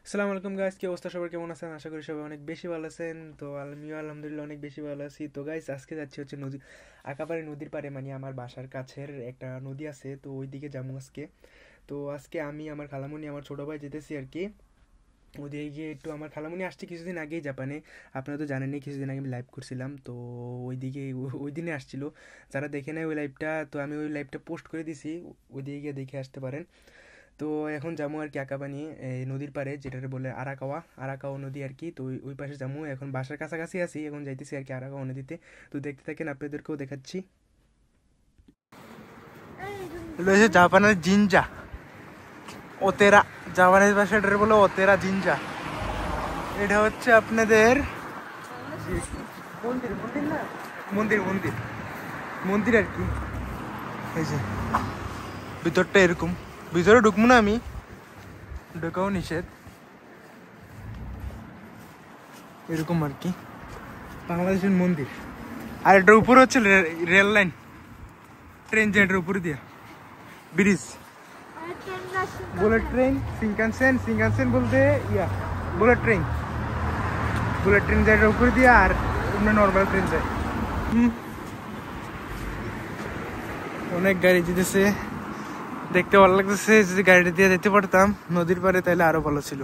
আসসালামু আলাইকুম গাইস, কি অবস্থা? সবার কেমন আছেন? আশা করি সবাই অনেক বেশি ভালো আছেন। তো আমিও আলহামদুলিল্লাহ অনেক বেশি ভালো আছি। তো গাইস, আজকে যাচ্ছি হচ্ছে নদী, আঁকাপাড়ি নদীর পাড়ে, মানে আমার বাসার কাছের একটা নদী আছে, তো ওই দিকে যাবো আজকে। তো আজকে আমি, আমার খালামণি, আমার ছোটো ভাই যেতেছি আর কি। ওদিকে গিয়ে একটু, আমার খালামণি আসছে কিছুদিন আগেই জাপানে। আপনারা তো জানেনই, কিছুদিন আগে আমি লাইভ করছিলাম, তো ওইদিকে ওই দিনে আসছিল। যারা দেখে নেয় ওই লাইভটা, তো আমি ওই লাইভটা পোস্ট করে দিছি, ওইদিকে গিয়ে দেখে আসতে পারেন। তো এখন যাবো আর কি আঁকাপানি, এই নদীর পাড়ে, যেটাকে বলে আরাকাওয়া, আরাকাওয়া নদী আর কি। তো ওই পাশে যাবো, এখন বাসার কাছাকাছি আছি, এখন যাইতেছি আর কি আরাকাওয়া নদীতে। তো দেখতে থাকেন, আপনাদেরকেও দেখাচ্ছি। জাপানের জিনজা, ওতেরা, জাপানের ভাষা এটার বলে ওতেরা জিনজা। এটা হচ্ছে আপনাদের মন্দির, মন্দির না, মন্দির মন্দির মন্দির আর কি। এই যে ভিতরটা এরকম, ভিতরে ঢুকবো না আমি, ঢোকাও নিষেধ, এরকম আর কি বাংলাদেশের মন্দির। আর এটার উপরে হচ্ছে রেল লাইন, ট্রেন যে এটার উপরে দিয়া ব্রিজ, বুলেট ট্রেন, সিনকানসেন, সিনকানসেন বলতে ইয়া বুলেট ট্রেন, বুলেট ট্রেন যায় এটার উপরে দিয়া, আর এমনি নর্মাল ট্রেন যায়। অনেক গাড়ি যেতেছে, দেখতে ভালো লাগতেছে। যদি গাড়িটা দিয়ে যেতে পারতাম নদীর পাড়ে তাহলে আরো ভালো ছিল।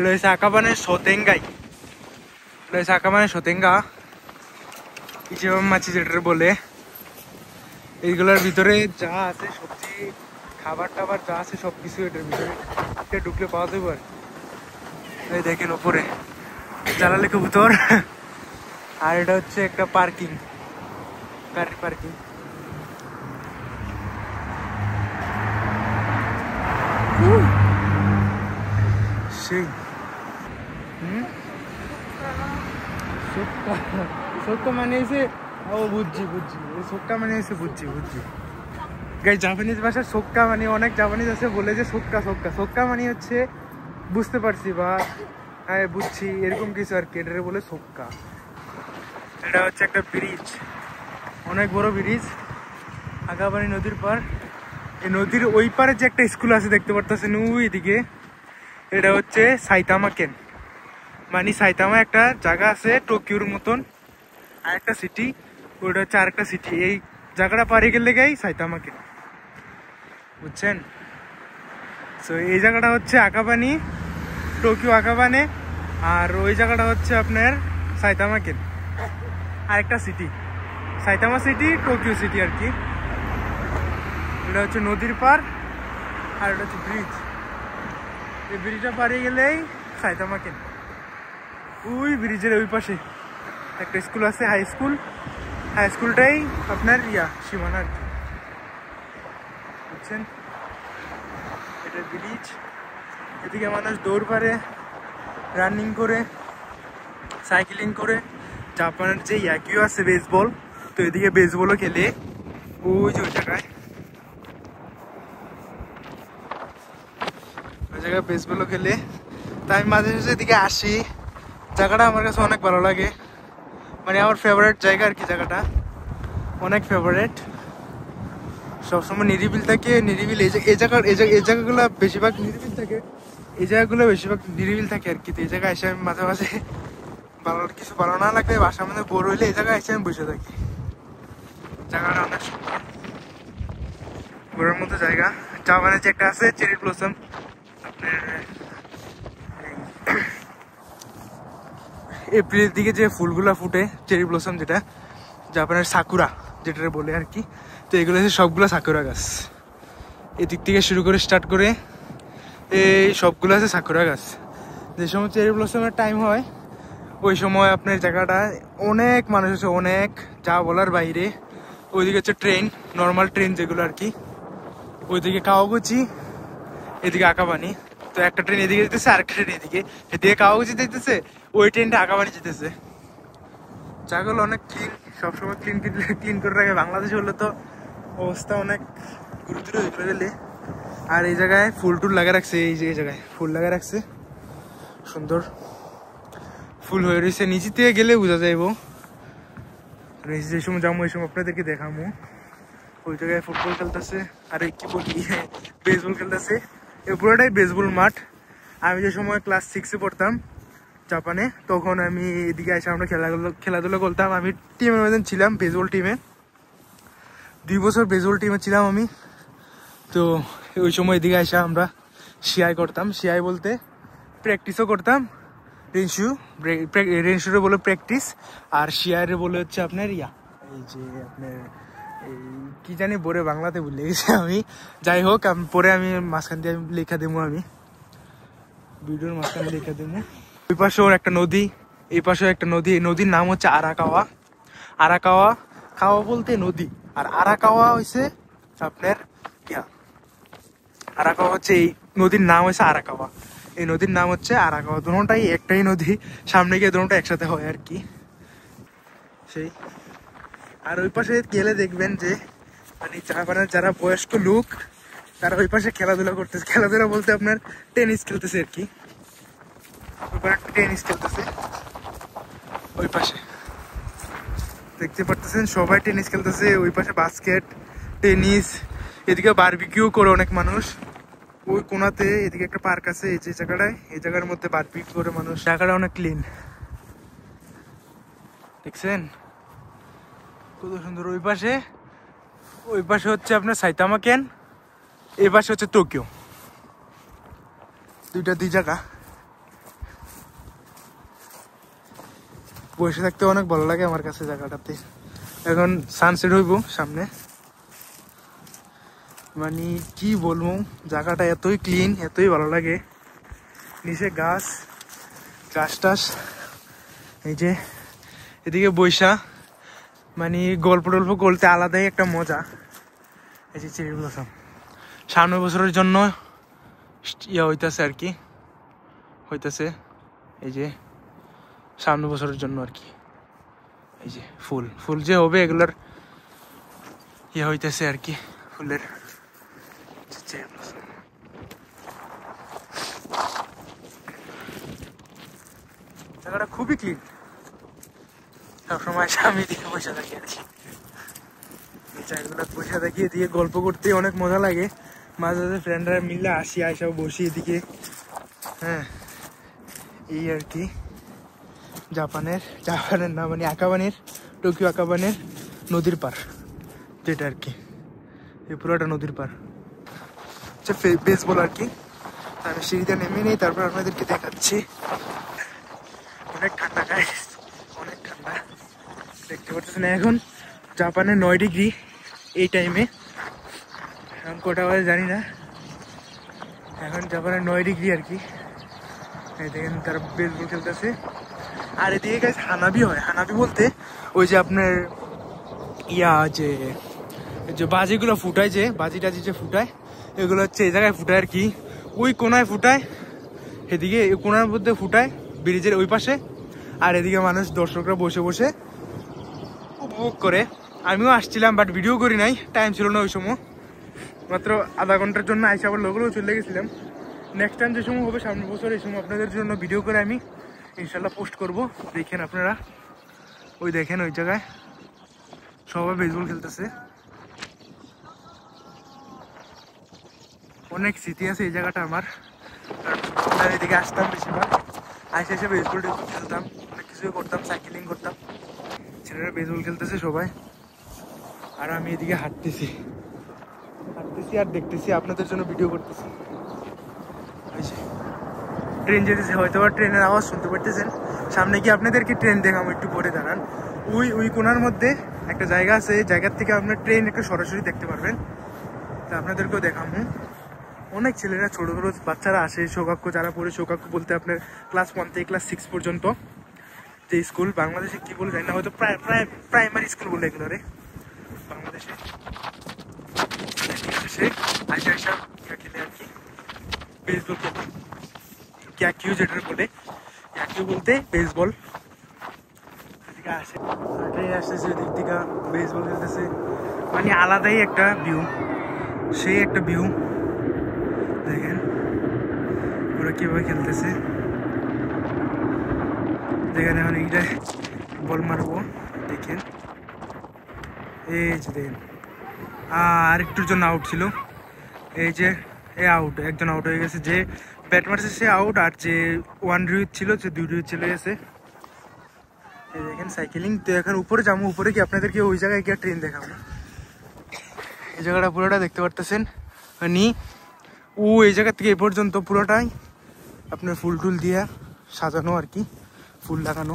রয়েছে আঁকাবানে সতেঙ্গাই, রয়েছে আঁকাবানে সতেঙ্গা, ইচিবাম মাছি যেটার বলে। এইগুলোর ভিতরে যা আছে সবজি, খাবার টাবার যা আছে সবকিছু এটার ভিতরে ঢুকলে পাওয়া যাবে আর কি। এই দেখেন ওপরে জ্বালালে কবুতর। আর এটা হচ্ছে একটা পার্কিং, গাড়ির পার্কিং। সেই সোক্কা, সোক্কা মানে এসে, ও বুঝছি বুঝছি, সোক্কা মানে এসে বুঝছি বুঝছি। গাই জাপানিজ ভাষার সোক্কা মানে, অনেক জাপানিজ আছে বলে যে সোক্কা সোক্কা, সোক্কা মানে হচ্ছে বুঝতে পারছি বা হ্যাঁ বুঝছি, এরকম কিছু আর কি, এটারে বলে সোক্কা। এটা হচ্ছে একটা ব্রিজ, অনেক বড় ব্রিজ, আগাবাড়ি নদীর পার। এই নদীর ওই পারে যে একটা স্কুল আছে দেখতে পারতেছেন ওই দিকে, এটা হচ্ছে সাইতামা কেন। মানে সাইতামা একটা জায়গা আছে টোকিওর মতন, আর একটা সিটি, ওইটা হচ্ছে আরেকটা সিটি। এই জায়গাটা পারে গেলে গাই সাইতামা কেন, বুঝছেন? তো এই জায়গাটা হচ্ছে আকাবানি, টোকিও আকাবানে। আর ওই জায়গাটা হচ্ছে আপনার সাইতামা কেন, আরেকটা city, Saitama city, Tokyo city আর কি। এটা হচ্ছে নদীর পার, আর এটা হচ্ছে ব্রিজ। এই ব্রিজটা পাড়িয়ে গেলেই সাইতামা কেন। ওই ব্রিজের ওই পাশে একটা স্কুল আছে, হাই স্কুল, হাই স্কুলটাই আপনার ইয়া সীমানা আর কি, বুঝছেন? এটা ব্রিজ, এদিকে মানুষ দৌড় পারে, রানিং করে, সাইক্লিং করে। জাপানের যে ইয়াকিও আছে বেসবল, তো এদিকে বেসবলও খেলে ওই যে ওই জায়গায়, ওই জায়গায় বেসবলও খেলে। তাই আমি মাঝে মাঝে এদিকে আসি, জায়গাটা আমার কাছে অনেক ভালো লাগে, মানে আমার ফেভারিট জায়গা আর কি। জায়গাটা অনেক ফেভারিট, সবসময় নিরিবিল থাকে, নিরিবিল। এই জায়গাগুলো বেশিরভাগ নিরিবিল থাকে, এই জায়গাগুলো বেশিরভাগ নিরিবিল থাকে আর কি। তো এই জায়গায় এসে আমি মাঝে মাঝে ভালো কিছু ভালো না লাগলে, বাসার মধ্যে বোর হইলে এই জায়গায় এসে আমি বসে থাকি। জায়গাটা অনেক সুন্দর, ঘোরার মতো জায়গা। জাপানে যে একটা আছে চেরি ব্লসম, আপনার এপ্রিলের দিকে যে ফুলগুলা ফুটে, চেরি ব্লসম, যেটা জাপানের সাকুরা যেটা বলে আর কি। তো এগুলো হচ্ছে সবগুলো সাকুরা গাছ, এদিক থেকে শুরু করে স্টার্ট করে এই সবগুলো আছে সাকুরা গাছ। যে সময় চেরি ব্লসমের টাইম হয় ওই সময় আপনার জায়গাটা অনেক মানুষ আছে, অনেক, যা বলার বাইরে। ওইদিকে হচ্ছে ট্রেন, নর্মাল ট্রেন যেগুলো আর কি, ওইদিকে কাওয়াগুচি, এদিকে আকাবানি। তো একটা ট্রেন এদিকে যেতেছে, আরেকটা ট্রেন এদিকে, এদিকে কাওয়াগুচি যেতেছে, ওই ট্রেনটা আকাবানি যেতেছে। জায়গাগুলো অনেক ক্লিন, সবসময় ক্লিন করে রাখে। বাংলাদেশে হলে তো অবস্থা অনেক গুরুতর হয়ে গেলে। আর এই জায়গায় ফুল টুল লাগা রাখছে, এই যে এই জায়গায় ফুল লাগা রাখছে, সুন্দর ফুল হয়ে রয়েছে। নিচে থেকে গেলে বোঝা যাইব, নিচে যে সময় যাবো ওই সময় আপনাদেরকে দেখাবো। ওই জায়গায় ফুটবল খেলতেছে, আর কি বলি বেসবল খেলতেছে। এই পুরোটাই বেসবল মাঠ। আমি যে সময় ক্লাস 6-এ পড়তাম জাপানে, তখন আমি এদিকে এসে আমরা খেলাধুলা করতাম। আমি টিমের মধ্যে ছিলাম, বেসবল টিমে 2 বছর বেসবল টিমে ছিলাম আমি। তো ওই সময় এদিকে এসে আমরা সিআই করতাম, সিআই বলতে প্র্যাকটিসও করতাম, রেনশুরে বলে প্র্যাকটিস, আর সিআইরে বলে হচ্ছে আপনার এই যে আপনার এই কি জানি বলে বাংলাতে ভুলে গেছি আমি। যাই হোক, পরে আমি মাঝখান দিয়ে লেখা দেবো, আমি ভিডিওর মাঝখানে লেখা দেবো। ওই পাশেও একটা নদী, এই পাশেও একটা নদী। এই নদীর নাম হচ্ছে আরাকাওয়া। আরাকাওয়া খাওয়া বলতে নদী, আর আরাকাওয়া হচ্ছে আপনার আরাকাওয়া হচ্ছে এই নদীর নাম হচ্ছে আরাকাওয়া। এই নদীর নাম হচ্ছে আরাকাওয়া। দুটোটাই একটাই নদী, সামনে গিয়ে দুটোটা একসাথে হয় আর কি সেই। আর ওই পাশে গেলে দেখবেন যে মানে যারা বয়স্ক লোক তারা ওই পাশে খেলাধুলা করতেছে। খেলাধুলা বলতে আপনার টেনিস খেলতেছে আর কি, টেনিস খেলতেছে ওই পাশে দেখতে পারতেছেন, সবাই টেনিস খেলতেছে। ওই পাশে বাস্কেট, টেনিস, এদিকে বারবিকিউ করে অনেক মানুষ। ওই কোনাতে এদিকে একটা পার্ক আছে, এই যে জায়গাটায়, এই জায়গার মধ্যে বারবিকিউ করে মানুষ। জায়গাটা অনেক ক্লিন, দেখছেন কত সুন্দর। ওই পাশে হচ্ছে আপনার সাইতামা কেন, এই পাশে হচ্ছে টোকিও। দুই জায়গা বসে থাকতে অনেক ভালো লাগে আমার কাছে জায়গাটাতে। এখন সানসেট হইব সামনে, মানে কি বলবো, জায়গাটা এতই ক্লিন, এতই ভালো লাগে। নিচে গাছ টাছ, এই যে এদিকে বৈশা মানে গল্প টল্প করতে আলাদাই একটা মজা। এই যে চেরি ব্লসম সামনের বছরের জন্য হইতেছে আর কি, হইতেছে এই যে সামনের বছরের জন্য আর কি। এই যে ফুল যে হবে এগুলোর হইতেছে আর কি, ফুলের জায়গাটা খুবই ক্লিন। সবসময় আমি দিকে বসে থাকি আর কি, এই জায়গাগুলো বসে থাকি, এদিকে গল্প করতে অনেক মজা লাগে। মাঝে মাঝে ফ্রেন্ডরা মিলে আসি, আইসা বসি এদিকে। হ্যাঁ, এই আর কি জাপানের না মানে আকাবানের, টোকিও আকাবানের নদীর পার যেটা আর কি, এই পুরোটা নদীর পার হচ্ছে বেসবল আর কি। আমি সিঁড়িতে নেমে নেই, তারপর আপনাদেরকে দেখাচ্ছি। অনেক ঠান্ডা গাইস, অনেক ঠান্ডা দেখতে পাচ্ছেন। এখন জাপানে 9 ডিগ্রি এই টাইমে, এখন কটা বাজে জানি না, এখন জাপানে 9 ডিগ্রি আর কি। এই দেখেন তারা বেসবল খেলতেছে। আর এদিকে গাইস হানাবি হয়। হানাবি বলতে ওই যে আপনার যে বাজিগুলো ফুটায়, যে বাজি টাজি যে ফুটায়, এগুলো হচ্ছে এই জায়গায় ফুটায় আর কি। ওই কোনায় ফুটায়, এদিকে এই কোনার মধ্যে ফুটায় ব্রিজের ওই পাশে। আর এদিকে মানুষ দর্শকরা বসে বসে উপভোগ করে। আমিও আসছিলাম, বাট ভিডিও করি নাই, টাইম ছিল না ওই সময়। মাত্র আধা ঘন্টার জন্য আইসা আবার লোকগুলো চলে গেছিলাম। নেক্সট টাইম যে সময় হবে সামনের বছর, এই সময় আপনাদের জন্য ভিডিও করে আমি ইনশাল্লাহ পোস্ট করব। দেখেন আপনারা, ওই দেখেন ওই জায়গায় সবাই বেসবল খেলতেছে। অনেক স্মৃতি আছে এই জায়গাটা আমার। এদিকে আসতাম বেশিরভাগ, এসে বেসবল খেলতাম, অনেক কিছুই করতাম, সাইকেলিং করতাম। ছেলেরা বেসবল খেলতেছে সবাই, আর আমি এদিকে হাঁটতেছি আর দেখতেছি, আপনাদের জন্য ভিডিও করতেছি। ট্রেন যেতেছে, হয়তো বা ট্রেনের আওয়াজ শুনতে পারতেছেন। সামনে গিয়ে আপনাদেরকে ট্রেন দেখাবো, একটু পরে দাঁড়ান। ওই কোনার মধ্যে একটা জায়গা আছে, এই জায়গার থেকে আপনার ট্রেন একটু সরাসরি দেখতে পারবেন। তা আপনাদেরকেও দেখাবো। অনেক ছেলেরা, ছোটো ছোটো বাচ্চারা আসে, শোকাক্য যারা পড়ে, শোকাক্য বলতে আপনার ক্লাস 1 থেকে ক্লাস 6 পর্যন্ত যে স্কুল, বাংলাদেশে কি বলে জানি না, হয়তো প্রাইমারি স্কুল বলে এগুলো রে বাংলাদেশে। আসা খেলে আর কি বেসবল খেলে, ক্যাকিউ যেটা বলে, ক্যাকিউ বলতে বেসবল। এদিকে আসে ট্রেন আসতেছে, দিক থেকে বেসবল খেলতেছে, মানে আলাদাই একটা ভিউ, সেই একটা ভিউ। দেখেন ওরা কিভাবে খেলতেছে। দেখেন এখন এইটা বল মারবো, দেখেন এই যে দেখেন আর একটুর জন্য আউট ছিল। এই যে এ আউট, একজন আউট হয়ে গেছে, যে ব্যাট মারছে সে আউট, আর যে 1 উইকেট ছিল সে 2 উইকেট চলে গেছে। এই দেখেন সাইকেলিং। তো এখন উপরে যাবো, উপরে কি আপনাদেরকে ওই জায়গায় গিয়ে ট্রেন দেখাবো। এই জায়গাটা পুরোটা দেখতে পারতেছেন, মানে ও এই জায়গা থেকে এ পর্যন্ত পুরোটাই আপনার ফুল টুল দিয়া সাজানো আর কি, ফুল লাগানো।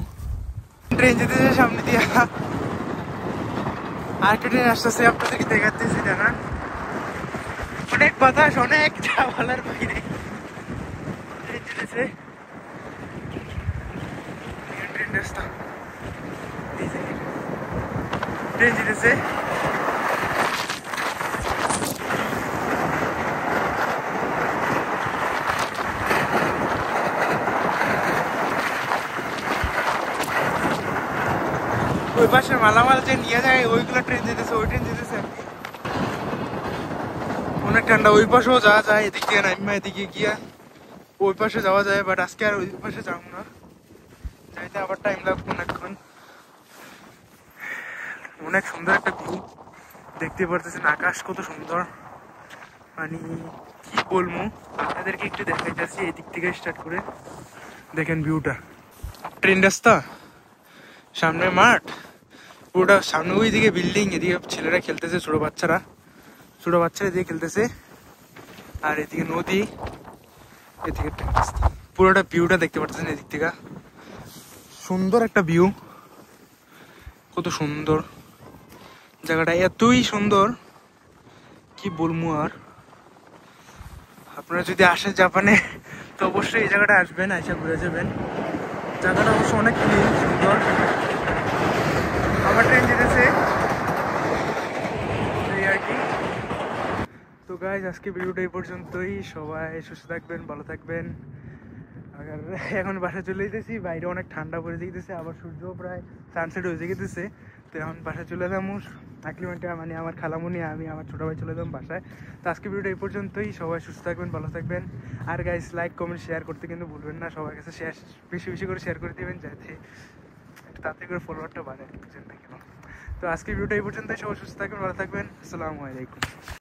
ট্রেন যেতেছে সামনে দিয়া, আরেকটা ট্রেন আসতেছে, আপনাদেরকে দেখাতেছি জানান। অনেক বাতাস, অনেক বলার বাইরে। ট্রেন যেতেছে, ট্রেন রাস্তা, ট্রেন যেতেছে। ওই পাশে মালামাল যে নিয়ে যায় ওইগুলো ট্রেন যেতেছে, ওই ট্রেন যেতেছে আর কি। অনেক ঠান্ডা, ওই পাশেও যাওয়া যায়, এদিকে নাইমা এদিকে গিয়া ওই পাশে যাওয়া যায়, বাট আজকে আর ওই পাশে যাবো না, যাইতে আবার টাইম লাগবে অনেকক্ষণ। অনেক সুন্দর একটা ভিউ দেখতে পারতেছেন, আকাশ কত সুন্দর, মানে কি বলবো আপনাদেরকে, একটু দেখাইতেছি এই দিক থেকে স্টার্ট করে। দেখেন ভিউটা, ট্রেন রাস্তা, সামনে মাঠ, পুরোটা সামনে ওই দিকে বিল্ডিং, এদিকে ছেলেরা খেলতেছে, ছোট বাচ্চারা এদিকে খেলতেছে, আর এদিকে নদী, এদিকে ট্রেন রাস্তা। পুরোটা ভিউটা দেখতে পাচ্ছেন এদিক থেকে, সুন্দর একটা ভিউ, কত সুন্দর জায়গাটা, এতই সুন্দর কি বলবো আর। আপনারা যদি আসেন জাপানে তো অবশ্যই এই জায়গাটা আসবেন, আইসা ঘুরে যাবেন। জায়গাটা অবশ্য অনেক ক্লিন, সুন্দর। আমার ট্রেন যেতেছে এই আর কি। তো গাইজ আজকে ভিডিওটা এই পর্যন্তই, সবাই সুস্থ থাকবেন, ভালো থাকবেন। আর এখন বাসা চলে যেতেছি, বাইরে অনেক ঠান্ডা পড়ে যেতেছে, আবার সূর্য প্রায় সানসেট হয়ে যেতেছে। তো এখন বাসায় চলে যাবো, আকলিমেন্টে মানে আমার খালামুনি, আমি আমার ছোটো ভাই চলে যাবো বাসায়। তো আজকে ভিডিওটা এই পর্যন্তই, সবাই সুস্থ থাকবেন, ভালো থাকবেন। আর গাইজ লাইক কমেন্ট শেয়ার করতে কিন্তু ভুলবেন না, সবার কাছে শেয়ার বেশি বেশি করে শেয়ার করে দেবেন, যাতে তাতে করে ফলোয়ারটা বাড়ে আর কি, বুঝেন না কেন। তো আজকে ভিডিওটা এই পর্যন্তই, সবাই সুস্থ থাকবেন, ভালো থাকবেন, আসসালামু আলাইকুম।